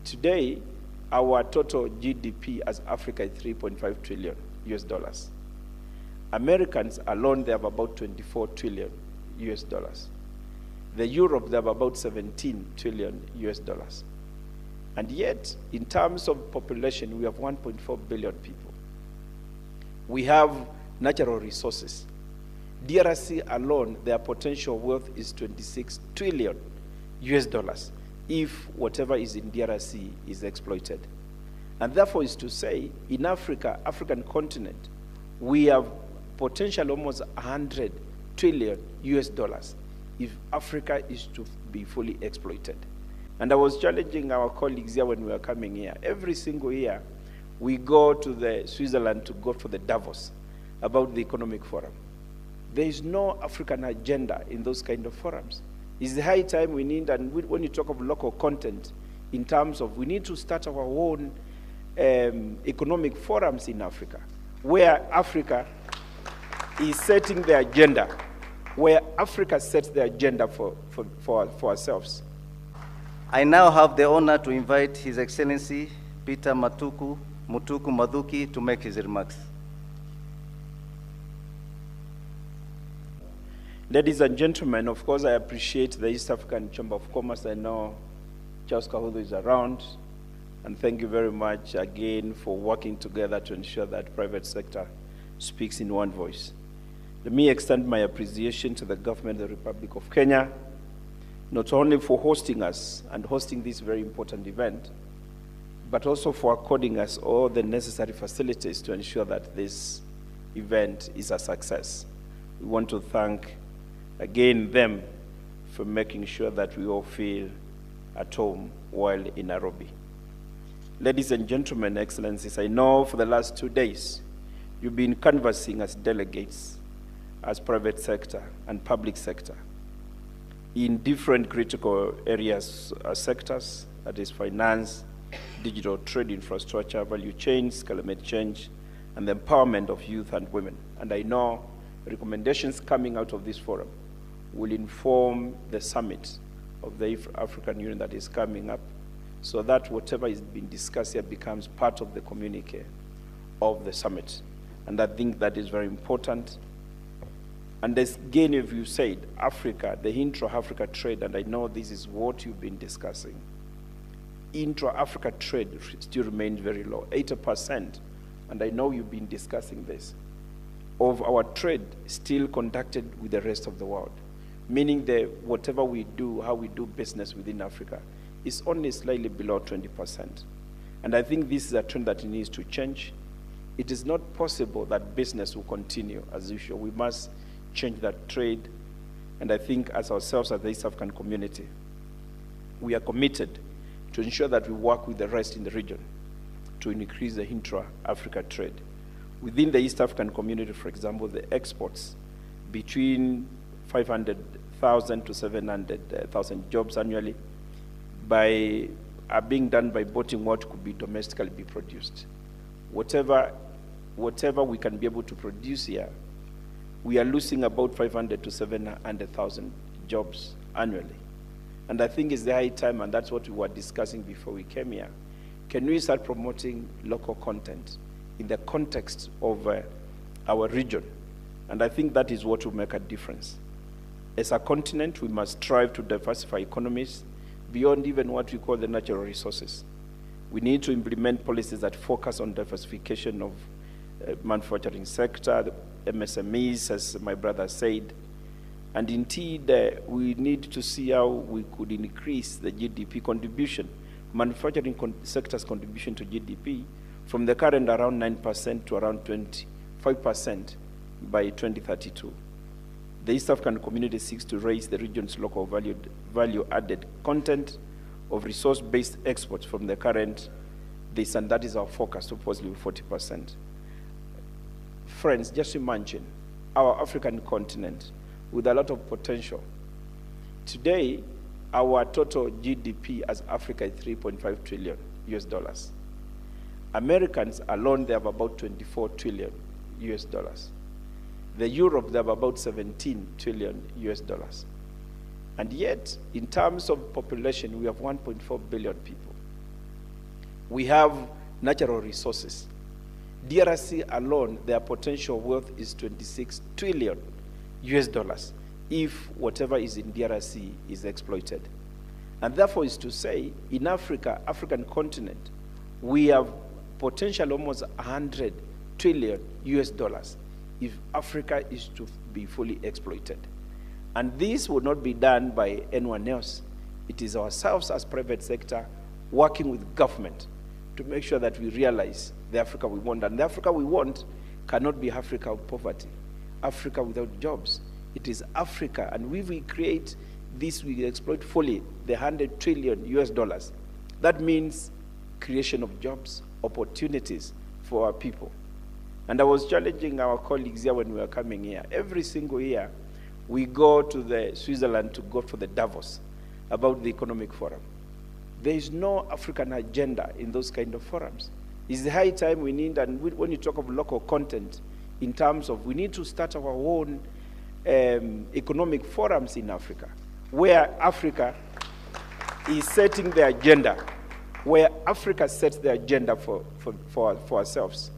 Today, our total GDP as Africa is 3.5 trillion US dollars. Americans alone, they have about 24 trillion US dollars. The Europe, they have about 17 trillion US dollars. And yet, in terms of population, we have 1.4 billion people. We have natural resources. DRC alone, their potential wealth is 26 trillion US dollars if whatever is in DRC is exploited. And therefore is to say, in Africa, African continent, we have potential almost 100 trillion US dollars if Africa is to be fully exploited. And I was challenging our colleagues here when we were coming here. Every single year, we go to the Switzerland to go for the Davos about the economic forum. There is no African agenda in those kind of forums. It's the high time we need, and when you talk of local content, in terms of we need to start our own economic forums in Africa, where Africa is setting the agenda, where Africa sets the agenda for ourselves. I now have the honor to invite His Excellency Peter Mutuku Mathuki to make his remarks. Ladies and gentlemen, of course, I appreciate the East African Chamber of Commerce. I know Charles Kahudu is around, and thank you very much again for working together to ensure that private sector speaks in one voice. Let me extend my appreciation to the government of the Republic of Kenya, not only for hosting us and hosting this very important event, but also for according us all the necessary facilities to ensure that this event is a success. We want to thank again them for making sure that we all feel at home while in Nairobi. Ladies and gentlemen, Excellencies, I know for the last 2 days you've been canvassing as delegates, as private sector and public sector, in different critical areas, sectors, that is finance, digital trade, infrastructure, value chains, climate change, and the empowerment of youth and women. And I know recommendations coming out of this forum will inform the summit of the African Union that is coming up, so that whatever is being discussed here becomes part of the communique of the summit. And I think that is very important. And as again, if you said, Africa, the intra-Africa trade, and I know this is what you've been discussing, intra-Africa trade still remains very low, 80%, and I know you've been discussing this, of our trade still conducted with the rest of the world, meaning that whatever we do, how we do business within Africa, is only slightly below 20%. And I think this is a trend that needs to change. It is not possible that business will continue as usual. We must change that trade. And I think as ourselves, as the East African community, we are committed to ensure that we work with the rest in the region to increase the intra-Africa trade. Within the East African community, for example, the exports between 500,000 to 700,000 jobs annually are being done by boating what could be domestically be produced. Whatever we can be able to produce here, we are losing about 500 to 700,000 jobs annually. And I think it's the high time, and that's what we were discussing before we came here. Can we start promoting local content in the context of our region? And I think that is what will make a difference. As a continent, we must strive to diversify economies beyond even what we call the natural resources. We need to implement policies that focus on diversification of manufacturing sector, the MSMEs, as my brother said. And indeed, we need to see how we could increase the GDP contribution, manufacturing sector's contribution to GDP, from the current around 9% to around 25% by 2032. The East African community seeks to raise the region's local value-added content of resource-based exports from the current this, and that is our focus, supposedly 40%. Friends, just imagine our African continent with a lot of potential. Today, our total GDP as Africa is 3.5 trillion US dollars. Americans alone, they have about 24 trillion US dollars. The Europe, they have about 17 trillion US dollars. And yet, in terms of population, we have 1.4 billion people. We have natural resources. DRC alone, their potential wealth is 26 trillion US dollars if whatever is in DRC is exploited. And therefore is to say, in Africa, African continent, we have potential almost 100 trillion US dollars if Africa is to be fully exploited. And this will not be done by anyone else. It is ourselves as private sector working with government to make sure that we realize the Africa we want. And the Africa we want cannot be Africa of poverty, Africa without jobs. It is Africa, and if we create this, we exploit fully the 100 trillion US dollars. That means creation of jobs, opportunities for our people. And I was challenging our colleagues here when we were coming here. Every single year, we go to the Switzerland to go for the Davos about the economic forum. There is no African agenda in those kind of forums. It's the high time we need, and when you talk of local content, in terms of we need to start our own economic forums in Africa, where Africa is setting the agenda, where Africa sets the agenda for ourselves.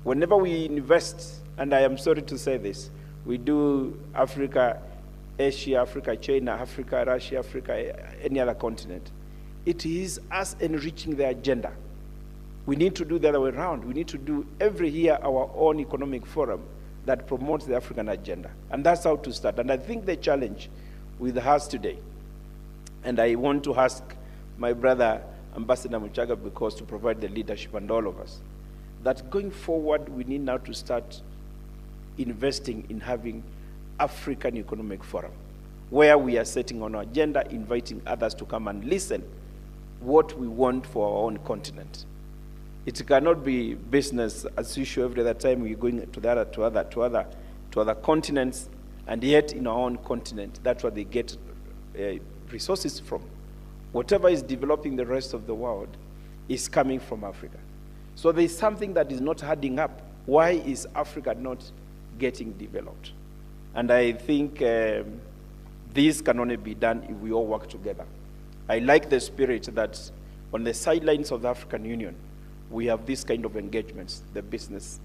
Whenever we invest, and I am sorry to say this, we do Africa, Asia, Africa, China, Africa, Russia, Africa, any other continent. It is us enriching the agenda. We need to do the other way around. We need to do every year our own economic forum that promotes the African agenda. And that's how to start. And I think the challenge with us today, and I want to ask my brother, Ambassador Muchaga, because to provide the leadership and all of us, that going forward, we need now to start investing in having African Economic Forum, where we are setting on our agenda, inviting others to come and listen what we want for our own continent. It cannot be business as usual every other time we're going to other continents, and yet in our own continent, that's where they get resources from. Whatever is developing the rest of the world is coming from Africa. So there is something that is not adding up. Why is Africa not getting developed? And I think this can only be done if we all work together. I like the spirit that on the sidelines of the African Union, we have this kind of engagements, the business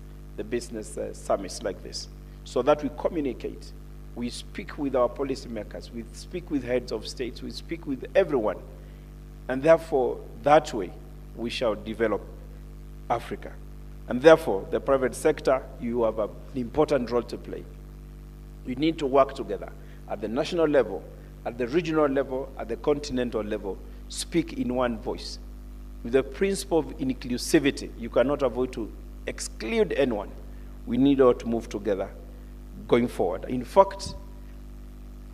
summits like this, so that we communicate, we speak with our policymakers, we speak with heads of states, we speak with everyone, and therefore, that way, we shall develop Africa. And therefore, the private sector, you have an important role to play. We need to work together at the national level, at the regional level, at the continental level, speak in one voice. With the principle of inclusivity, you cannot avoid to exclude anyone. We need all to move together going forward. In fact,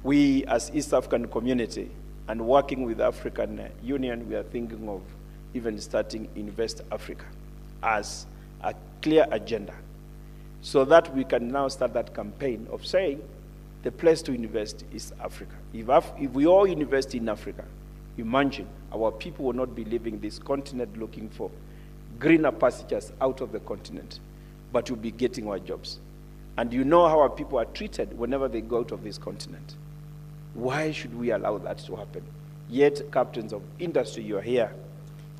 we as East African community and working with the African Union, we are thinking of even starting Invest Africa as a clear agenda, so that we can now start that campaign of saying the place to invest is Africa. If we all invest in Africa, imagine our people will not be leaving this continent looking for greener pastures out of the continent, but will be getting our jobs. And you know how our people are treated whenever they go out of this continent. Why should we allow that to happen? Yet, captains of industry, you are here.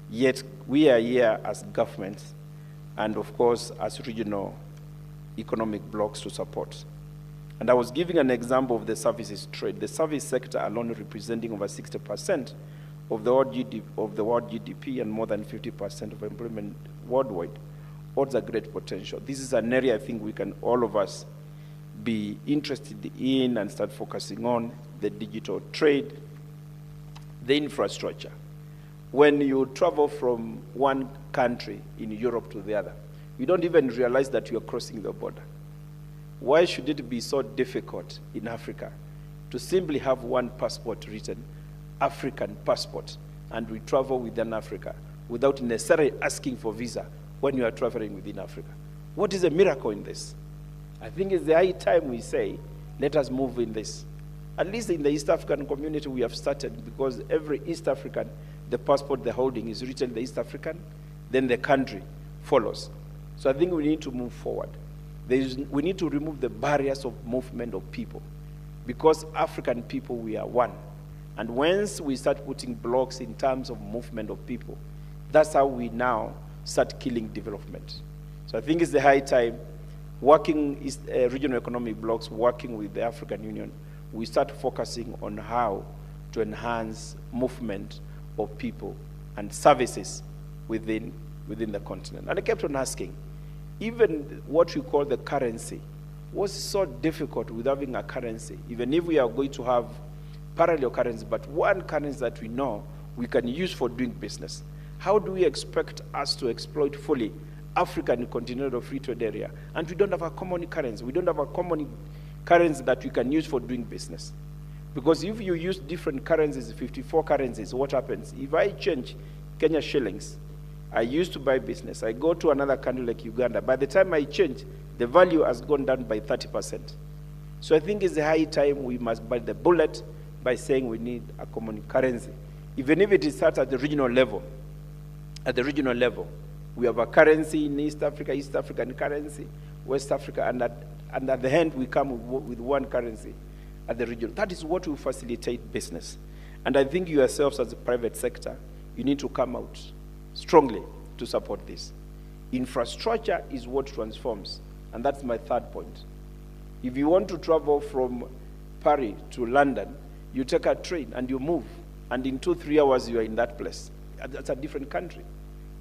Yet, we are here as governments and, of course, as regional economic blocks to support. And I was giving an example of the services trade. The service sector alone representing over 60% of the world GDP and more than 50% of employment worldwide holds a great potential. This is an area I think we can, all of us, be interested in and start focusing on: the digital trade, the infrastructure. When you travel from one country in Europe to the other, you don't even realize that you're crossing the border. Why should it be so difficult in Africa to simply have one passport written, African passport, and we travel within Africa without necessarily asking for visa when you are traveling within Africa? What is a miracle in this? I think it's the high time we say, let us move in this. At least in the East African community we have started, because every East African, the passport they're holding is written the East African, then the country follows. So I think we need to move forward. We need to remove the barriers of movement of people, because African people, we are one. And once we start putting blocks in terms of movement of people, That's how we now start killing development. So I think it's the high time, working regional economic blocks, working with the African Union, we start focusing on how to enhance movement of people and services within the continent. And I kept on asking, even what we call the currency was so difficult with having a currency, even if we are going to have parallel currency, but one currency that we know we can use for doing business. How do we expect us to exploit fully African continental free trade area, and we don't have a common currency? We don't have a common currency that we can use for doing business. Because if you use different currencies, 54 currencies, what happens? If I change Kenya shillings, I used to buy business, I go to another country like Uganda, by the time I change, the value has gone down by 30%. So I think it's a high time we must bite the bullet by saying we need a common currency. Even if it starts at the regional level, we have a currency in East Africa, East African currency, West Africa, and at the end we come with one currency at the region. That is what will facilitate business. And I think yourselves as a private sector, you need to come out strongly to support this. Infrastructure is what transforms, and that's my third point. If you want to travel from Paris to London, you take a train and you move, and in 2-3 hours you are in that place. That's a different country.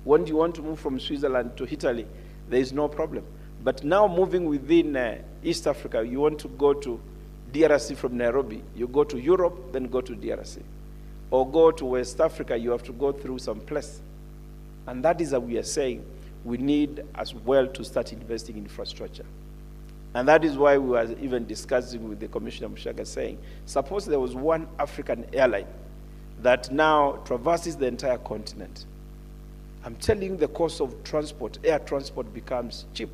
When you want to move from Switzerland to Italy, there is no problem. But now moving within East Africa, you want to go to DRC from Nairobi, you go to Europe, then go to DRC. Or go to West Africa, you have to go through some place. And that is what we are saying. We need as well to start investing in infrastructure. And that is why we were even discussing with the Commissioner Mushaga saying, suppose there was one African airline that now traverses the entire continent. I'm telling you, the cost of transport, air transport, becomes cheap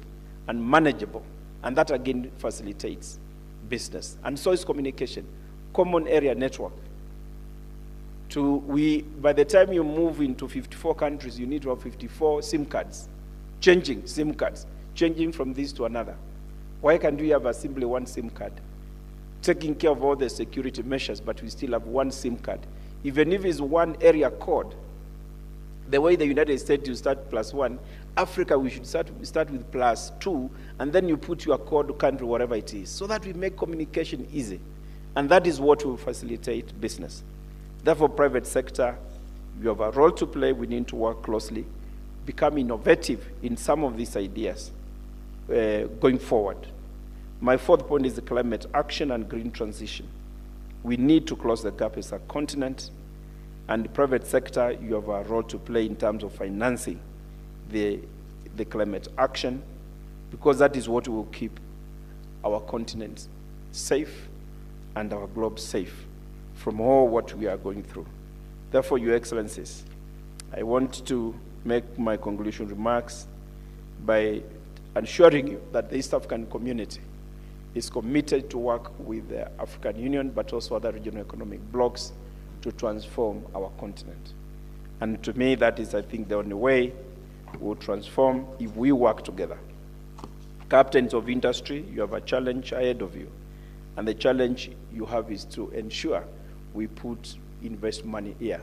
and manageable. And that again facilitates business. And so is communication, common area network. By the time you move into 54 countries, you need to have 54 SIM cards, changing SIM cards, changing from this to another. Why can't we have simply one SIM card? Taking care of all the security measures, but we still have one SIM card. Even if it's one area code, the way the United States, you start +1, Africa, we should start with +2, and then you put your code country, whatever it is, so that we make communication easy. And that is what will facilitate business. Therefore, private sector, you have a role to play. We need to work closely, become innovative in some of these ideas going forward. My fourth point is the climate action and green transition. We need to close the gap as a continent, and the private sector, you have a role to play in terms of financing the climate action, because that is what will keep our continent safe and our globe safe from all what we are going through. Therefore, Your Excellencies, I want to make my conclusion remarks by assuring you that the East African community is committed to work with the African Union, but also other regional economic blocs to transform our continent. And to me, that is, I think, the only way we will transform if we work together. Captains of industry, you have a challenge ahead of you. And the challenge you have is to ensure we invest money here,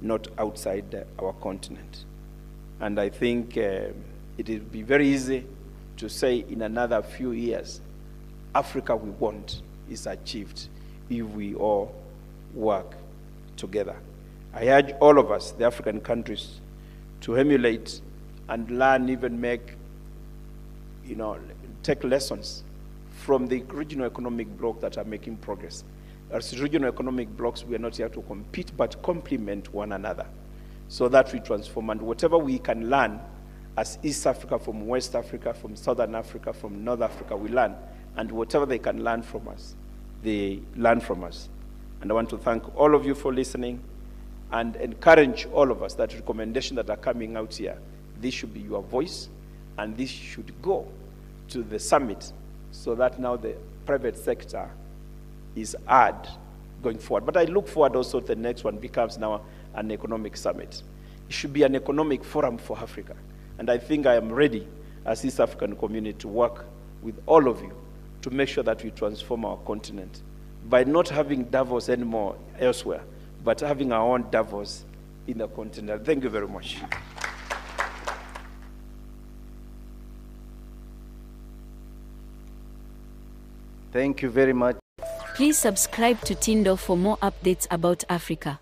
not outside our continent. And I think it will be very easy to say in another few years, Africa we want is achieved if we all work together. I urge all of us, the African countries, to emulate and learn, even take lessons from the regional economic blocs that are making progress. As regional economic blocs, we are not here to compete, but complement one another so that we transform. And whatever we can learn as East Africa, from West Africa, from Southern Africa, from North Africa, we learn. And whatever they can learn from us, they learn from us. And I want to thank all of you for listening and encourage all of us that recommendations that are coming out here, this should be your voice, and this should go to the summit so that now the private sector is heard going forward. But I look forward also to the next one becomes now an economic summit. It should be an economic forum for Africa. And I think I am ready as East African community to work with all of you to make sure that we transform our continent by not having Davos anymore elsewhere, but having our own Davos in the continent. Thank you very much. Thank you very much. Please subscribe to Tindo for more updates about Africa.